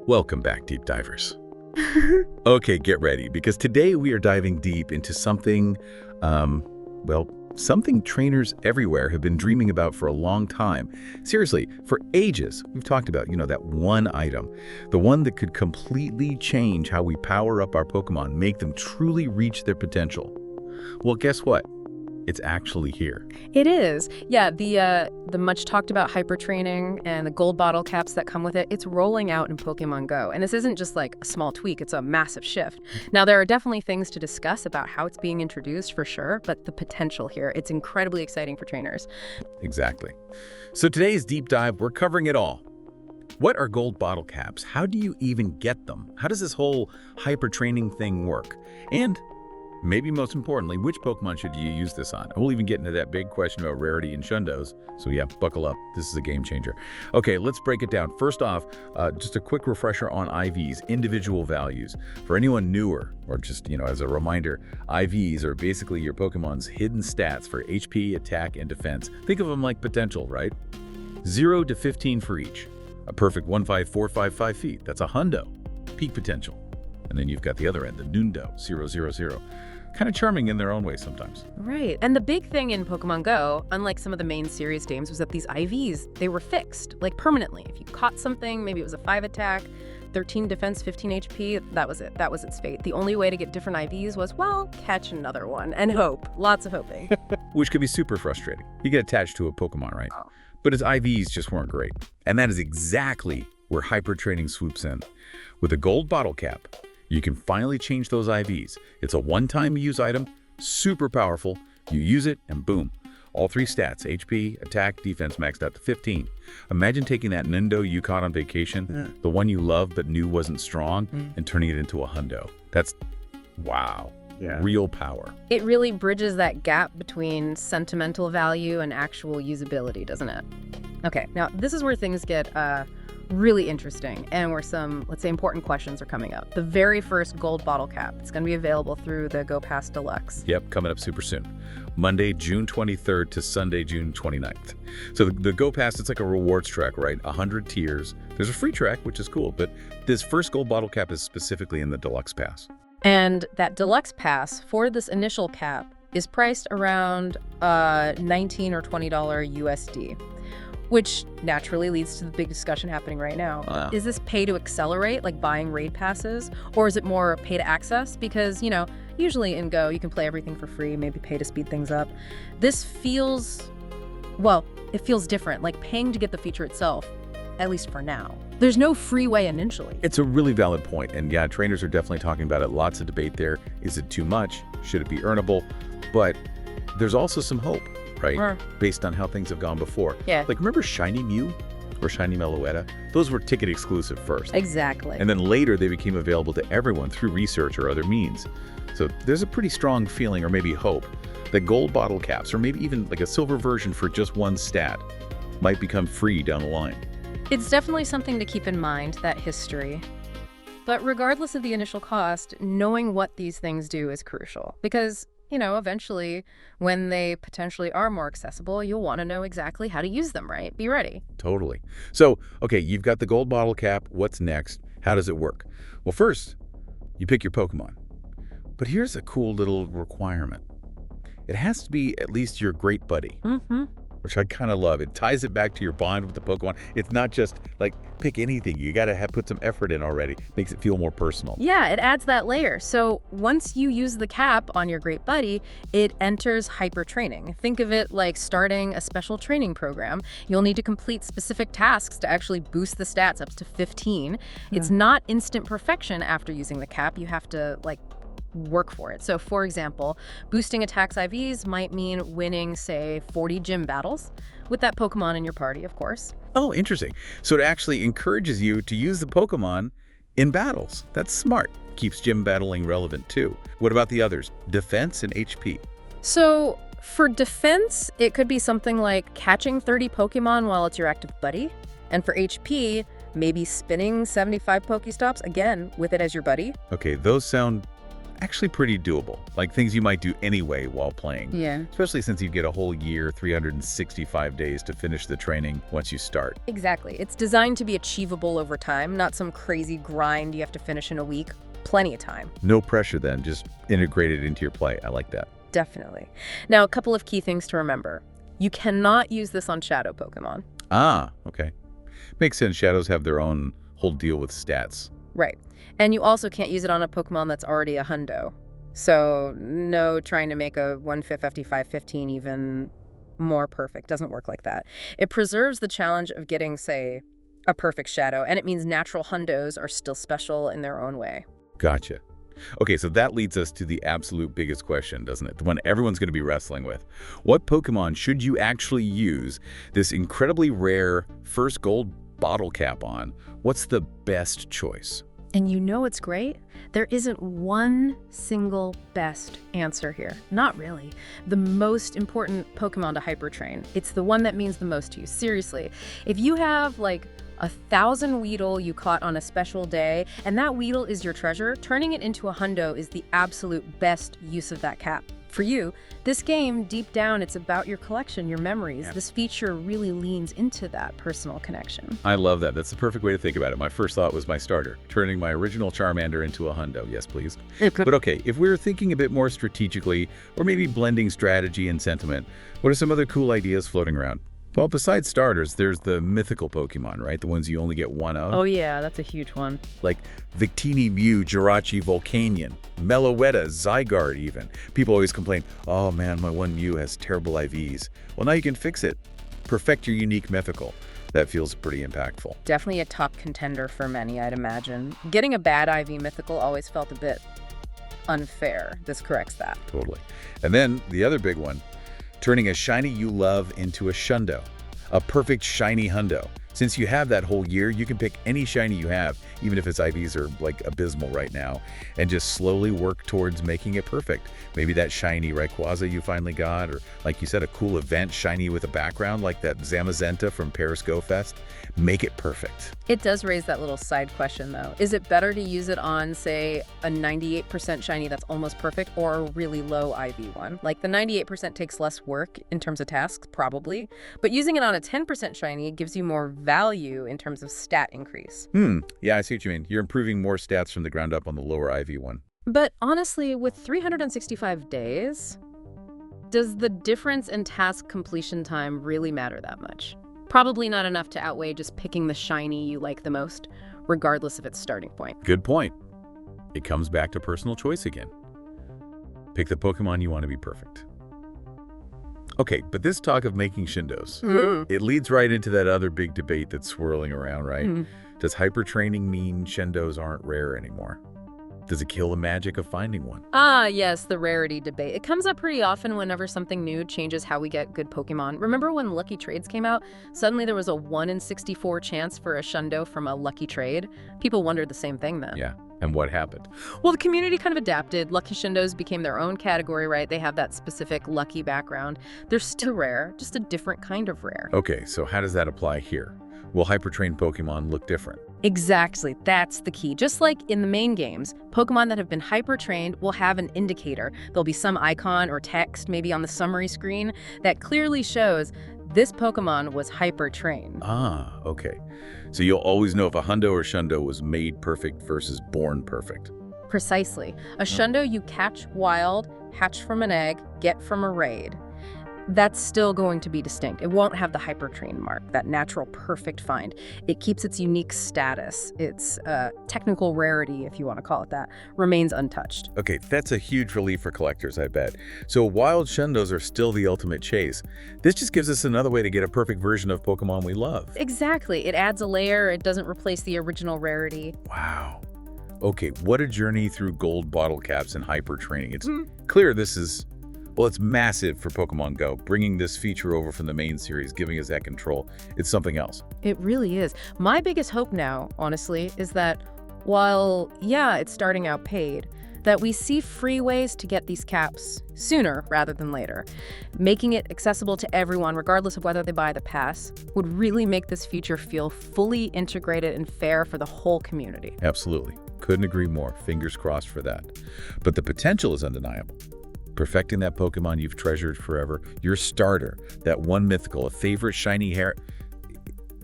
Welcome back, deep divers. Okay, get ready, because today we are diving deep into something, something trainers everywhere have been dreaming about for a long time. Seriously, for ages, we've talked about, that one item, the one that could completely change how we power up our Pokemon, make them truly reach their potential. Well, guess what? It's actually here. It is. Yeah, the much talked about hyper training and the gold bottle caps that come with it, it's rolling out in Pokémon GO. And this isn't just like a small tweak, it's a massive shift. Now, there are definitely things to discuss about how it's being introduced for sure, but the potential here, it's incredibly exciting for trainers. Exactly. So today's deep dive, we're covering it all. What are gold bottle caps? How do you even get them? How does this whole hyper training thing work? And maybe most importantly, which Pokemon should you use this on? We'll even get into that big question about rarity and Shundos. So yeah, buckle up. This is a game changer. Okay, let's break it down. First off, just a quick refresher on IVs, individual values. For anyone newer, or just, as a reminder, IVs are basically your Pokemon's hidden stats for HP, attack, and defense. Think of them like potential, right? 0 to 15 for each. A perfect 15455 feet. That's a Hundo. Peak potential. And then you've got the other end, the Hundo, 000. Kind of charming in their own way sometimes. Right. And the big thing in Pokemon GO, unlike some of the main series games, was that these IVs, they were fixed, like permanently. If you caught something, maybe it was a 5 attack, 13 defense, 15 HP, that was it. That was its fate. The only way to get different IVs was, catch another one and hope. Lots of hoping. Which could be super frustrating. You get attached to a Pokemon, right? Oh. But its IVs just weren't great. And that is exactly where hyper training swoops in. With a gold bottle cap, you can finally change those IVs. It's a one-time use item, super powerful. You use it and boom. All three stats, HP, attack, defense maxed out to 15. Imagine taking that Hundo you caught on vacation, the one you loved but knew wasn't strong, and turning it into a Hundo. That's, wow, real power. It really bridges that gap between sentimental value and actual usability, doesn't it? Okay, now this is where things get really interesting and where some, let's say, important questions are coming up. The very first gold bottle cap, it's going to be available through the Go Pass Deluxe. Yep, coming up super soon. Monday, June 23rd to Sunday, June 29th. So the Go Pass, it's like a rewards track, right? 100 tiers. There's a free track, which is cool, but this first gold bottle cap is specifically in the Deluxe Pass. And that Deluxe Pass for this initial cap is priced around $19 or $20 USD. Which naturally leads to the big discussion happening right now. Wow. Is this pay to accelerate, like buying raid passes? Or is it more pay to access? Because, usually in Go, you can play everything for free, maybe pay to speed things up. This feels, it feels different, like paying to get the feature itself, at least for now. There's no free way initially. It's a really valid point, and yeah, trainers are definitely talking about it. Lots of debate there. Is it too much? Should it be earnable? But there's also some hope. Right? Based on how things have gone before. Yeah. Like, remember Shiny Mew or Shiny Meloetta? Those were ticket exclusive first. Exactly. And then later they became available to everyone through research or other means. So there's a pretty strong feeling, or maybe hope, that gold bottle caps, or maybe even like a silver version for just one stat, might become free down the line. It's definitely something to keep in mind, that history. But regardless of the initial cost, knowing what these things do is crucial. Because eventually, when they potentially are more accessible, you'll want to know exactly how to use them, right? Be ready. Totally. So, okay, you've got the gold bottle cap. What's next? How does it work? Well, first, you pick your Pokemon. But here's a cool little requirement. It has to be at least your great buddy. Which I kind of love. It ties it back to your bond with the Pokemon. It's not just like pick anything. You got to put some effort in already. Makes it feel more personal. Yeah, it adds that layer. So once you use the cap on your great buddy, it enters hyper training. Think of it like starting a special training program. You'll need to complete specific tasks to actually boost the stats up to 15. It's not instant perfection after using the cap. You have to work for it. So for example, boosting attacks IVs might mean winning, say, 40 gym battles with that Pokemon in your party, of course. Oh, interesting. So it actually encourages you to use the Pokemon in battles. That's smart. Keeps gym battling relevant too. What about the others? Defense and HP. So for defense, it could be something like catching 30 Pokemon while it's your active buddy. And for HP, maybe spinning 75 Pokestops, again, with it as your buddy. Okay, those sound actually pretty doable, like things you might do anyway while playing. Yeah. Especially since you get a whole year, 365 days to finish the training once you start. Exactly. It's designed to be achievable over time, not some crazy grind you have to finish in a week. Plenty of time. No pressure then, just integrate it into your play. I like that. Definitely. Now, a couple of key things to remember. You cannot use this on shadow Pokemon. Ah, okay. Makes sense. Shadows have their own whole deal with stats. Right. And you also can't use it on a Pokemon that's already a Hundo. So no trying to make a 155-15 even more perfect. Doesn't work like that. It preserves the challenge of getting, say, a perfect shadow, and it means natural Hundos are still special in their own way. Gotcha. Okay, so that leads us to the absolute biggest question, doesn't it? The one everyone's going to be wrestling with. What Pokemon should you actually use this incredibly rare first gold bottle cap on? What's the best choice? And you know what's great? There isn't one single best answer here. Not really. The most important Pokemon to hyper train. It's the one that means the most to you. Seriously. If you have like 1,000 Weedle you caught on a special day, and that Weedle is your treasure, turning it into a Hundo is the absolute best use of that cap. For you, this game, deep down, it's about your collection, your memories. Yeah. This feature really leans into that personal connection. I love that. That's the perfect way to think about it. My first thought was my starter, turning my original Charmander into a Hundo. Yes, please. But okay, if we were thinking a bit more strategically, or maybe blending strategy and sentiment, what are some other cool ideas floating around? Well, besides starters, there's the mythical Pokemon, right? The ones you only get one of. Oh yeah, that's a huge one. Like Victini, Mew, Jirachi, Volcanion, Meloetta, Zygarde even. People always complain, oh man, my one Mew has terrible IVs. Well, now you can fix it. Perfect your unique mythical. That feels pretty impactful. Definitely a top contender for many, I'd imagine. Getting a bad IV mythical always felt a bit unfair. This corrects that. Totally. And then the other big one, turning a shiny you love into a Shundo, a perfect shiny Hundo. Since you have that whole year, you can pick any shiny you have, even if its IVs are like abysmal right now, and just slowly work towards making it perfect. Maybe that shiny Rayquaza you finally got, or like you said, a cool event shiny with a background like that Zamazenta from Paris Go Fest. Make it perfect. It does raise that little side question, though. Is it better to use it on, say, a 98% shiny that's almost perfect, or a really low IV one? Like, the 98% takes less work in terms of tasks, probably, but using it on a 10% shiny gives you more value in terms of stat increase. Yeah, I see what you mean. You're improving more stats from the ground up on the lower IV one. But honestly, with 365 days, does the difference in task completion time really matter that much? Probably not enough to outweigh just picking the shiny you like the most, regardless of its starting point. Good point. It comes back to personal choice again. Pick the Pokemon you want to be perfect. Okay, but this talk of making Shundos, it leads right into that other big debate that's swirling around, right? Does hypertraining mean Shundos aren't rare anymore? Does it kill the magic of finding one? Ah, yes, the rarity debate. It comes up pretty often whenever something new changes how we get good Pokemon. Remember when Lucky Trades came out? Suddenly there was a 1 in 64 chance for a Shundo from a Lucky Trade. People wondered the same thing then. Yeah, and what happened? Well, the community kind of adapted. Lucky Shundos became their own category, right? They have that specific lucky background. They're still rare, just a different kind of rare. Okay, so how does that apply here? Will hypertrained Pokemon look different? Exactly, that's the key. Just like in the main games, Pokemon that have been hyper-trained will have an indicator. There'll be some icon or text, maybe on the summary screen, that clearly shows this Pokemon was hyper-trained. Ah, okay. So you'll always know if a Hundo or Shundo was made perfect versus born perfect. Precisely. A Shundo you catch wild, hatch from an egg, get from a raid. That's still going to be distinct. It won't have the hypertrain mark, that natural perfect find. It keeps its unique status. Its technical rarity, if you want to call it that, remains untouched. Okay, that's a huge relief for collectors, I bet. So wild Shundos are still the ultimate chase. This just gives us another way to get a perfect version of Pokemon we love. Exactly. It adds a layer. It doesn't replace the original rarity. Wow. Okay, what a journey through gold bottle caps and hyper training. It's clear this is, well, it's massive for Pokemon Go. Bringing this feature over from the main series, giving us that control, it's something else. It really is. My biggest hope now, honestly, is that while, yeah, it's starting out paid, that we see free ways to get these caps sooner rather than later. Making it accessible to everyone, regardless of whether they buy the pass, would really make this feature feel fully integrated and fair for the whole community. Absolutely. Couldn't agree more. Fingers crossed for that. But the potential is undeniable. Perfecting that Pokemon you've treasured forever, your starter, that one mythical, a favorite shiny hair,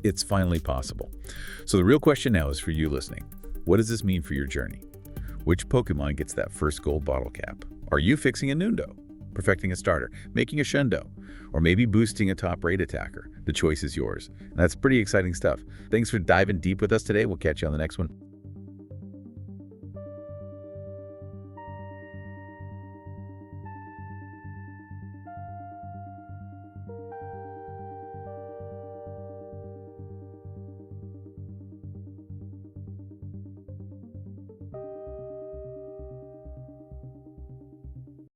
it's finally possible. So the real question now is for you listening. What does this mean for your journey? Which Pokemon gets that first gold bottle cap? Are you fixing a Hundo, perfecting a starter, making a Shundo, or maybe boosting a top-rate attacker? The choice is yours. And that's pretty exciting stuff. Thanks for diving deep with us today. We'll catch you on the next one.